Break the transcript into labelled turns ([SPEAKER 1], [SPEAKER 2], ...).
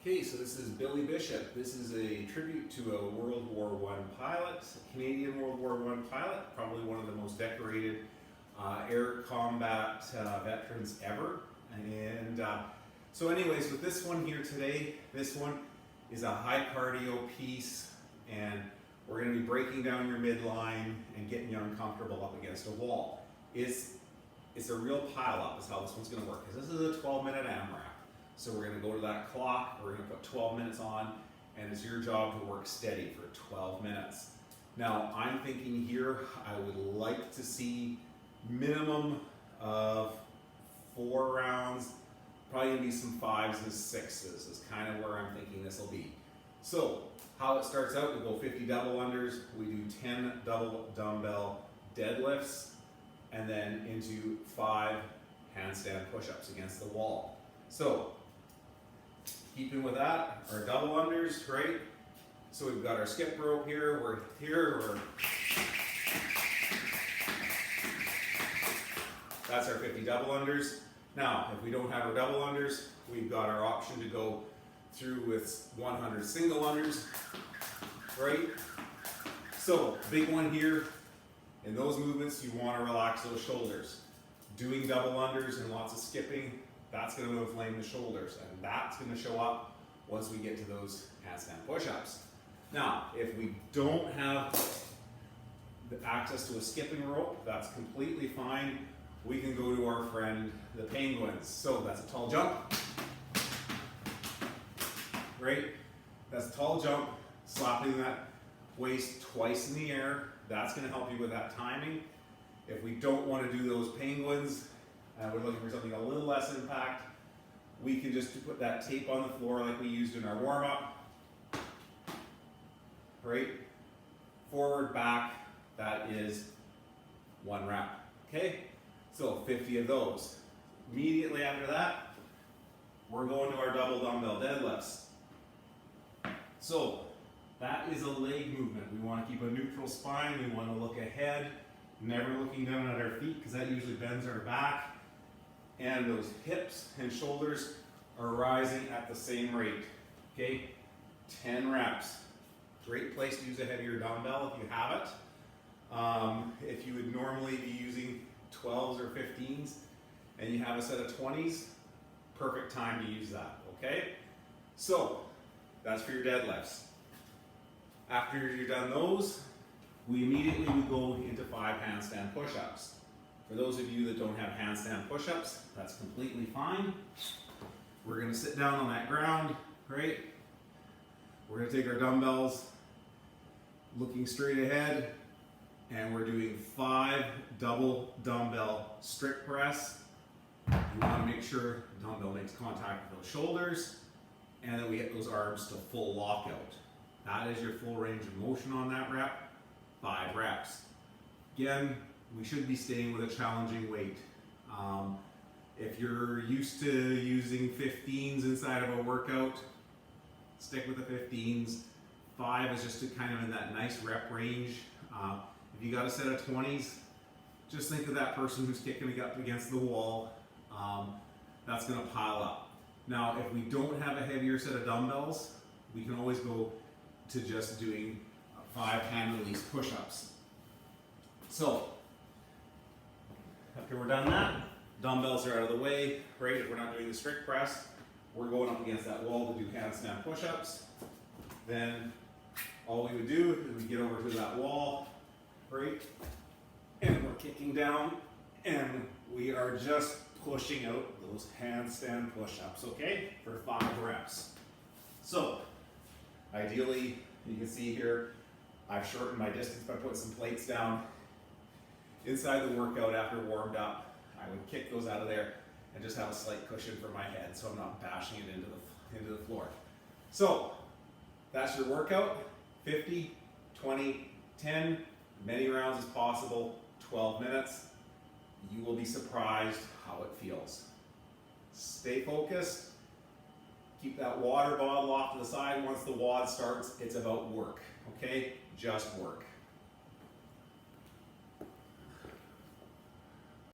[SPEAKER 1] Okay, so this is Billy Bishop. This is a tribute to a World War I pilot, a Canadian World War I pilot, probably one of the most decorated air combat veterans ever. And so anyways, with this one here today, this one is a high cardio piece, and we're going to be breaking down your midline and getting you uncomfortable up against a wall. It's a real pile up is how this one's going to work, because this is a 12-minute AMRAP. So we're going to go to that clock, we're going to put 12 minutes on, and it's your job to work steady for 12 minutes. Now, I'm thinking here, I would like to see minimum of 4 rounds, probably going to be some 5s and 6s is kind of where I'm thinking this will be. So, how it starts out, we go 50 double unders, we do 10 double dumbbell deadlifts, and then into 5 handstand push-ups against the wall. So, keeping with that, our double unders, right? So we've got our skip rope here, that's our 50 double unders. Now, if we don't have our double unders, we've got our option to go through with 100 single unders, right? So, big one here, in those movements, you want to relax those shoulders. Doing double unders and lots of skipping, that's going to inflame the shoulders, and that's going to show up once we get to those handstand push-ups. Now, if we don't have the access to a skipping rope, that's completely fine. We can go to our friend, the penguins. So that's a tall jump, right? That's a tall jump, slapping that waist twice in the air. That's going to help you with that timing. If we don't want to do those penguins, we're looking for something a little less impact, we can just put that tape on the floor like we used in our warm-up. Right? Forward, back, that is 1 rep. Okay? So 50 of those. Immediately after that, we're going to our double dumbbell deadlifts. So that is a leg movement. We want to keep a neutral spine. We want to look ahead, never looking down at our feet, because that usually bends our back. And those hips and shoulders are rising at the same rate. Okay, 10 reps. Great place to use a heavier dumbbell if you have it. If you would normally be using 12s or 15s and you have a set of 20s, perfect time to use that, okay? So, that's for your deadlifts. After you're done those, we immediately would go into 5 handstand push-ups. For those of you that don't have handstand push-ups, that's completely fine. We're going to sit down on that ground, right? We're going to take our dumbbells, looking straight ahead, and we're doing 5 double dumbbell strict press. You want to make sure the dumbbell makes contact with those shoulders, and then we get those arms to full lockout. That is your full range of motion on that rep, 5 reps. Again, we should be staying with a challenging weight. If you're used to using 15s inside of a workout, stick with the 15s. 5 is just kind of in that nice rep range. If you got a set of 20s, just think of that person who's kicking it up against the wall. That's going to pile up. Now, if we don't have a heavier set of dumbbells, we can always go to just doing 5 hand release push-ups. So, after we're done that, dumbbells are out of the way, right? If we're not doing the strict press, we're going up against that wall to do handstand push-ups. Then all we would do is we get over to that wall, right? And we're kicking down, and we are just pushing out those handstand push-ups, okay? For 5 reps. So, ideally, you can see here, I've shortened my distance by putting some plates down. Inside the workout after warmed up, I would kick those out of there and just have a slight cushion for my head so I'm not bashing it into the floor. So, that's your workout. 50, 20, 10, many rounds as possible, 12 minutes. You will be surprised how it feels. Stay focused. Keep that water bottle off to the side. Once the WOD starts, it's about work, okay? Just work.